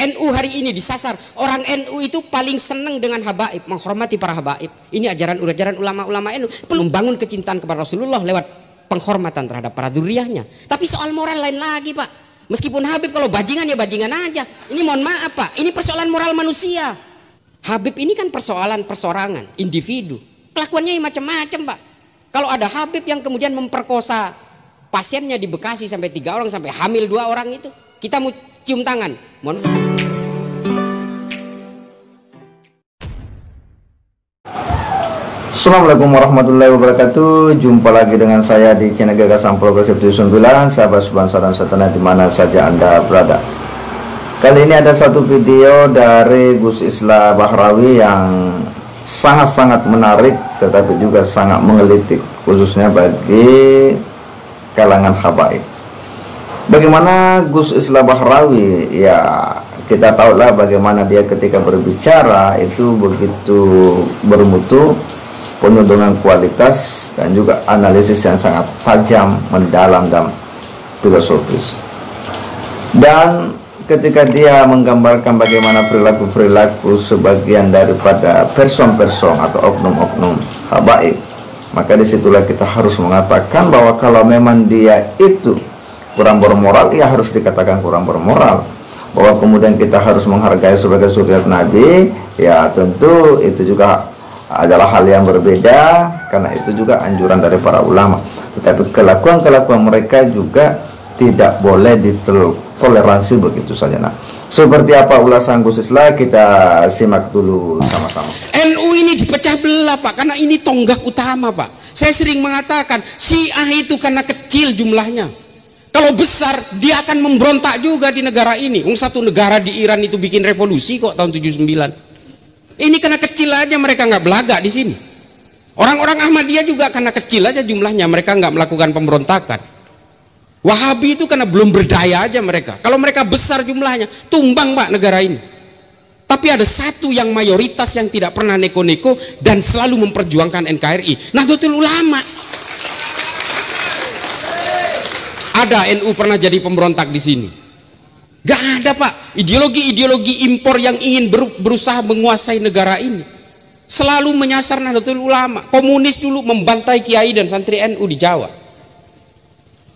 NU hari ini disasar. Orang NU itu paling senang dengan habaib, menghormati para habaib. Ini ajaran ulama-ulama NU, membangun kecintaan kepada Rasulullah lewat penghormatan terhadap para dzurriyyahnya. Tapi soal moral lain lagi, Pak. Meskipun Habib kalau bajingan ya bajingan aja. Ini mohon maaf, Pak, ini persoalan moral manusia. Habib ini kan persoalan persorangan, individu. Kelakuannya macam-macam, Pak. Kalau ada Habib yang kemudian memperkosa pasiennya di Bekasi sampai 3 orang, sampai hamil 2 orang itu, kita mau cium tangan. Mohon. Assalamualaikum warahmatullahi wabarakatuh. Jumpa lagi dengan saya di channel Gagasan Progresif 79, sahabat sebangsa dan setanah di mana saja Anda berada. Kali ini ada satu video dari Gus Islah Bahrawi yang sangat-sangat menarik, tetapi juga sangat menggelitik, khususnya bagi kalangan habaib. Bagaimana Gus Islah Bahrawi, ya kita tahulah bagaimana dia ketika berbicara itu begitu bermutu, penuh dengan kualitas dan juga analisis yang sangat tajam, mendalam dan filosofis. Dan ketika dia menggambarkan bagaimana perilaku-perilaku sebagian daripada person-person atau oknum-oknum habaib, maka disitulah kita harus mengatakan bahwa kalau memang dia itu kurang bermoral, ya harus dikatakan kurang bermoral. Bahwa kemudian kita harus menghargai sebagai suriat Nabi, ya tentu itu juga adalah hal yang berbeda, karena itu juga anjuran dari para ulama. Tetapi kelakuan-kelakuan mereka juga tidak boleh ditoleransi begitu saja. Nah, seperti apa ulasan Gus Islah, kita simak dulu sama-sama. NU ini dipecah belah, Pak, karena ini tonggak utama, Pak. Saya sering mengatakan Syiah itu karena kecil jumlahnya. Kalau besar dia akan memberontak juga di negara ini. Satu negara di Iran itu bikin revolusi kok tahun 79. Ini karena kecil aja mereka nggak belagak di sini. Orang-orang Ahmadiyah juga karena kecil aja jumlahnya, mereka nggak melakukan pemberontakan. Wahabi itu karena belum berdaya aja mereka. Kalau mereka besar jumlahnya, tumbang, Pak, negara ini. Tapi ada satu yang mayoritas yang tidak pernah neko-neko dan selalu memperjuangkan NKRI, Nahdlatul Ulama. Ada NU pernah jadi pemberontak di sini? Gak ada, Pak. Ideologi-ideologi impor yang ingin berusaha menguasai negara ini selalu menyasar Nahdlatul Ulama. Komunis dulu membantai kiai dan santri NU di Jawa.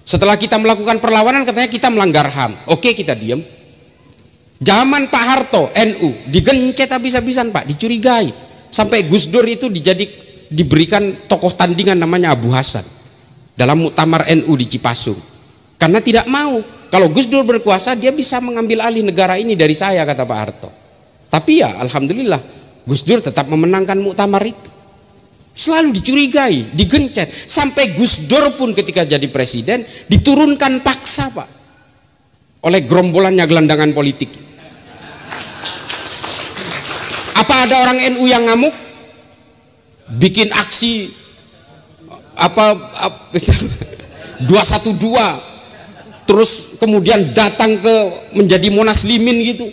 Setelah kita melakukan perlawanan, katanya kita melanggar HAM. Oke, kita diam. Zaman Pak Harto, NU digencet habis-habisan, Pak, dicurigai. Sampai Gus Dur itu diberikan tokoh tandingan namanya Abu Hasan dalam muktamar NU di Cipasung. Karena tidak mau, kalau Gus Dur berkuasa dia bisa mengambil alih negara ini dari saya, kata Pak Harto. Tapi ya alhamdulillah Gus Dur tetap memenangkan muktamar itu. Selalu dicurigai, digencet. Sampai Gus Dur pun ketika jadi presiden diturunkan paksa, Pak, oleh gerombolannya gelandangan politik. Apa ada orang NU yang ngamuk? Bikin aksi 212, terus kemudian datang ke menjadi Monas Limin gitu,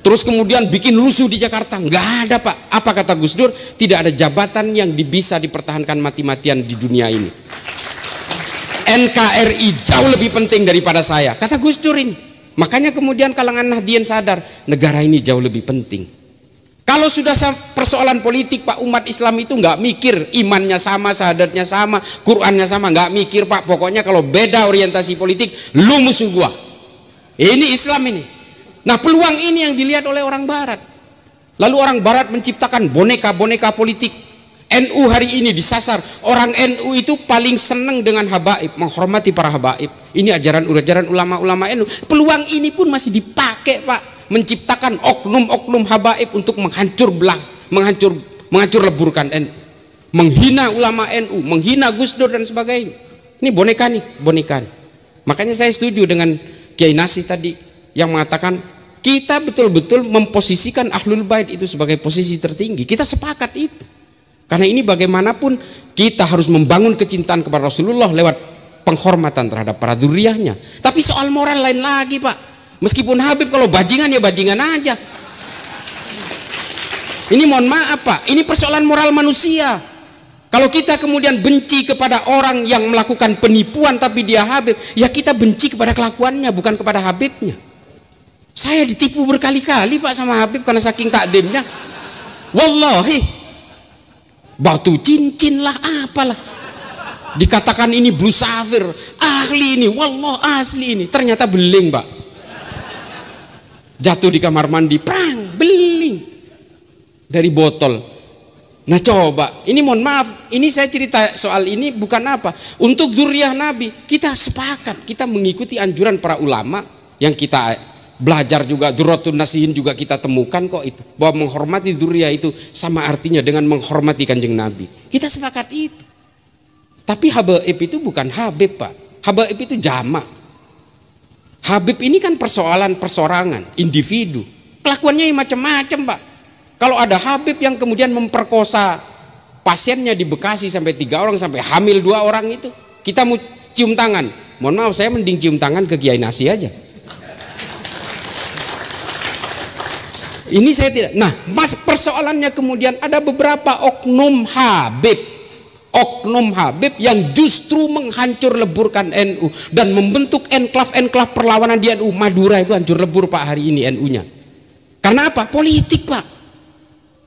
terus kemudian bikin rusuh di Jakarta? Nggak ada, Pak. Apa kata Gus Dur? Tidak ada jabatan yang bisa dipertahankan mati-matian di dunia ini. NKRI jauh lebih penting daripada saya, kata Gus Dur ini. Makanya kemudian kalangan Nahdien sadar negara ini jauh lebih penting. Kalau sudah persoalan politik, Pak, umat Islam itu nggak mikir imannya sama, syahadatnya sama, Qurannya sama, nggak mikir, Pak. Pokoknya kalau beda orientasi politik, lu musuh gua. Ini Islam ini. Nah, peluang ini yang dilihat oleh orang Barat. Lalu orang Barat menciptakan boneka-boneka politik. NU hari ini disasar. Orang NU itu paling senang dengan habaib, menghormati para habaib. Ini ajaran ulama-ulama NU. Peluang ini pun masih dipakai, Pak, menciptakan oknum-oknum habaib untuk menghancur leburkan NU, menghina ulama NU, menghina Gus Dur dan sebagainya. Ini boneka nih, boneka. Makanya saya setuju dengan Kiai Nasih tadi yang mengatakan kita betul-betul memposisikan Ahlul Bait itu sebagai posisi tertinggi. Kita sepakat itu. Karena ini bagaimanapun kita harus membangun kecintaan kepada Rasulullah lewat penghormatan terhadap para dzurriyyahnya. Tapi soal moral lain lagi, Pak. Meskipun Habib kalau bajingan ya bajingan aja. Ini mohon maaf, Pak, ini persoalan moral manusia. Kalau kita kemudian benci kepada orang yang melakukan penipuan tapi dia Habib, ya kita benci kepada kelakuannya, bukan kepada Habibnya. Saya ditipu berkali-kali Pak sama Habib karena saking takdimnya. Wallahi, batu cincin lah apalah. Dikatakan ini blue safir, ahli ini, wallah asli ini. Ternyata beling Pak. Jatuh di kamar mandi, prang, beling dari botol. Nah coba, ini mohon maaf, ini saya cerita soal ini bukan apa. Untuk dzurriyyah Nabi, kita sepakat, kita mengikuti anjuran para ulama yang kita belajar juga, Durratun Nasihin juga kita temukan kok itu, bahwa menghormati dzurriyyah itu sama artinya dengan menghormati Kanjeng Nabi. Kita sepakat itu. Tapi habaib itu bukan habib Pak. Habaib itu jamak. Habib ini kan persoalan persorangan, individu. Kelakuannya macam-macam Pak. Kalau ada habib yang kemudian memperkosa pasiennya di Bekasi sampai 3 orang, sampai hamil 2 orang itu, kita mau cium tangan. Mohon maaf, saya mending cium tangan ke Kiai Nasi aja. Ini saya tidak. Nah, persoalannya kemudian ada beberapa oknum Habib yang justru menghancur leburkan NU dan membentuk enklav perlawanan di NU. Madura itu hancur lebur Pak hari ini NU-nya. Karena apa? Politik Pak.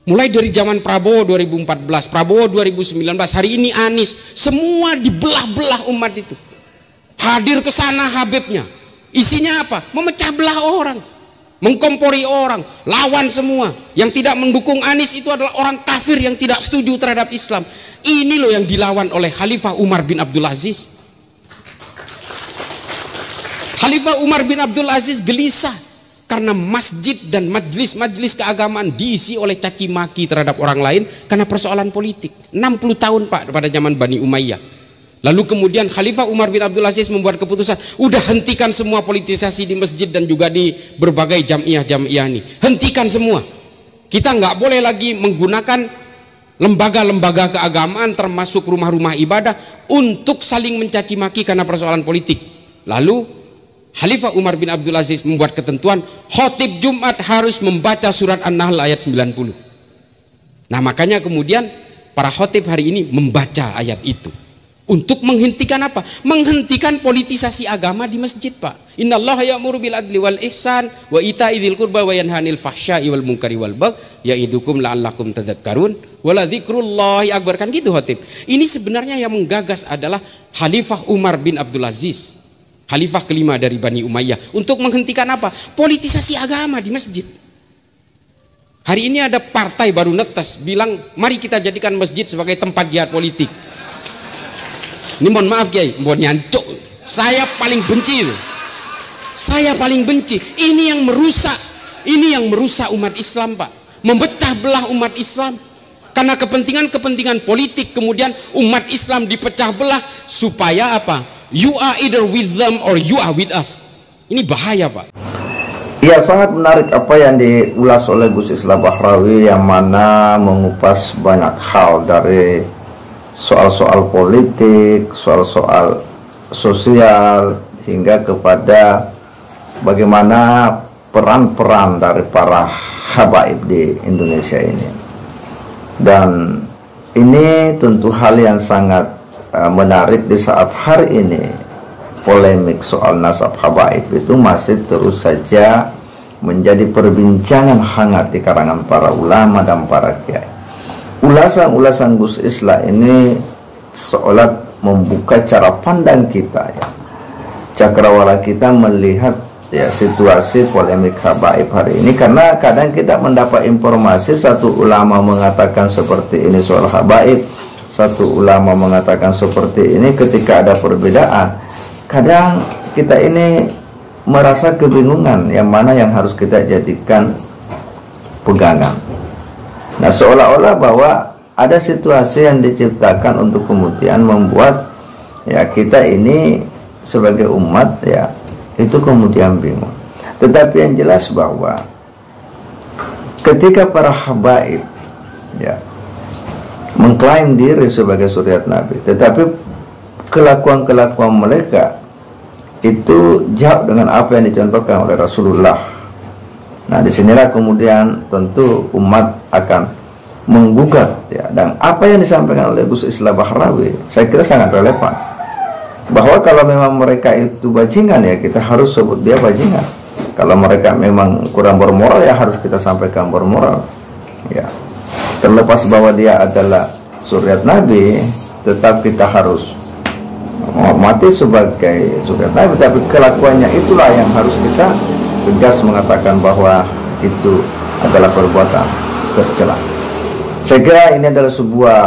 Mulai dari zaman Prabowo 2014, Prabowo 2019, hari ini Anies, semua dibelah-belah umat itu. Hadir ke sana Habibnya. Isinya apa? Memecah belah orang. Mengkompori orang, lawan semua. Yang tidak mendukung Anies itu adalah orang kafir yang tidak setuju terhadap Islam. Ini loh yang dilawan oleh Khalifah Umar bin Abdul Aziz. Khalifah Umar bin Abdul Aziz gelisah karena masjid dan majelis keagamaan diisi oleh caci maki terhadap orang lain karena persoalan politik. 60 tahun Pak pada zaman Bani Umayyah. Lalu kemudian Khalifah Umar bin Abdul Aziz membuat keputusan, udah hentikan semua politisasi di masjid dan juga di berbagai jamiah ini. Hentikan semua. Kita nggak boleh lagi menggunakan lembaga-lembaga keagamaan termasuk rumah-rumah ibadah untuk saling mencaci maki karena persoalan politik. Lalu Khalifah Umar bin Abdul Aziz membuat ketentuan, khotib Jumat harus membaca surat An-Nahl ayat 90. Nah makanya kemudian para khotib hari ini membaca ayat itu. Untuk menghentikan apa? Menghentikan politisasi agama di masjid Pak. Innallaha ya'muru bil adli wal ihsan wa ita'i dzil qurba wa yanha 'anil fahsya'i wal munkari wal baghi ya'idukum la'allakum tadhakkarun wa la dzikrullahi akbar. Kan gitu khotib. Ini sebenarnya yang menggagas adalah Khalifah Umar bin Abdul Aziz, Khalifah kelima dari Bani Umayyah, untuk menghentikan apa? Politisasi agama di masjid. Hari ini ada partai baru netes bilang mari kita jadikan masjid sebagai tempat jihad politik. Ini mohon maaf Kiai, mohon nyancuk. Saya paling benci itu. Saya paling benci. Ini yang merusak umat Islam Pak. Memecah belah umat Islam. Karena kepentingan politik kemudian umat Islam dipecah belah supaya apa? You are either with them or you are with us. Ini bahaya Pak. Ya, sangat menarik apa yang diulas oleh Gus Islah Bahrawi, yang mana mengupas banyak hal dari soal-soal politik, soal-soal sosial, hingga kepada bagaimana peran-peran dari para habaib di Indonesia ini. Dan ini tentu hal yang sangat menarik di saat hari ini polemik soal nasab habaib itu masih terus saja menjadi perbincangan hangat di kalangan para ulama dan para kiai. Ulasan-ulasan Gus Islah ini seolah membuka cara pandang kita, ya, cakrawala kita melihat ya situasi polemik habaib hari ini. Karena kadang kita mendapat informasi satu ulama mengatakan seperti ini soal habaib, satu ulama mengatakan seperti ini. Ketika ada perbedaan, kadang kita ini merasa kebingungan yang mana yang harus kita jadikan pegangan. Nah, seolah-olah bahwa ada situasi yang diciptakan untuk kemudian membuat ya kita ini sebagai umat ya itu kemudian bingung. Tetapi yang jelas bahwa ketika para habaib ya mengklaim diri sebagai suriat Nabi, tetapi kelakuan-kelakuan mereka itu jauh dengan apa yang dicontohkan oleh Rasulullah. Nah, disinilah kemudian tentu umat akan menggugat ya. Dan apa yang disampaikan oleh Gus Islah Bahrawi saya kira sangat relevan, bahwa kalau memang mereka itu bajingan ya kita harus sebut dia bajingan. Kalau mereka memang kurang bermoral, ya harus kita sampaikan bermoral. Ya, terlepas bahwa dia adalah suriat Nabi, tetap kita harus menghormati sebagai suriat Nabi. Tapi kelakuannya itulah yang harus kita tegas mengatakan bahwa itu adalah perbuatan tercela. Saya kira ini adalah sebuah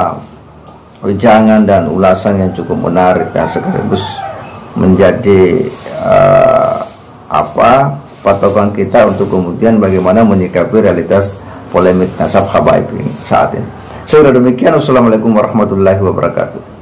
wejangan dan ulasan yang cukup menarik dan sekaligus menjadi patokan kita untuk kemudian bagaimana menyikapi realitas polemik nasab habaib saat ini. Saya demikian. Wassalamualaikum warahmatullahi wabarakatuh.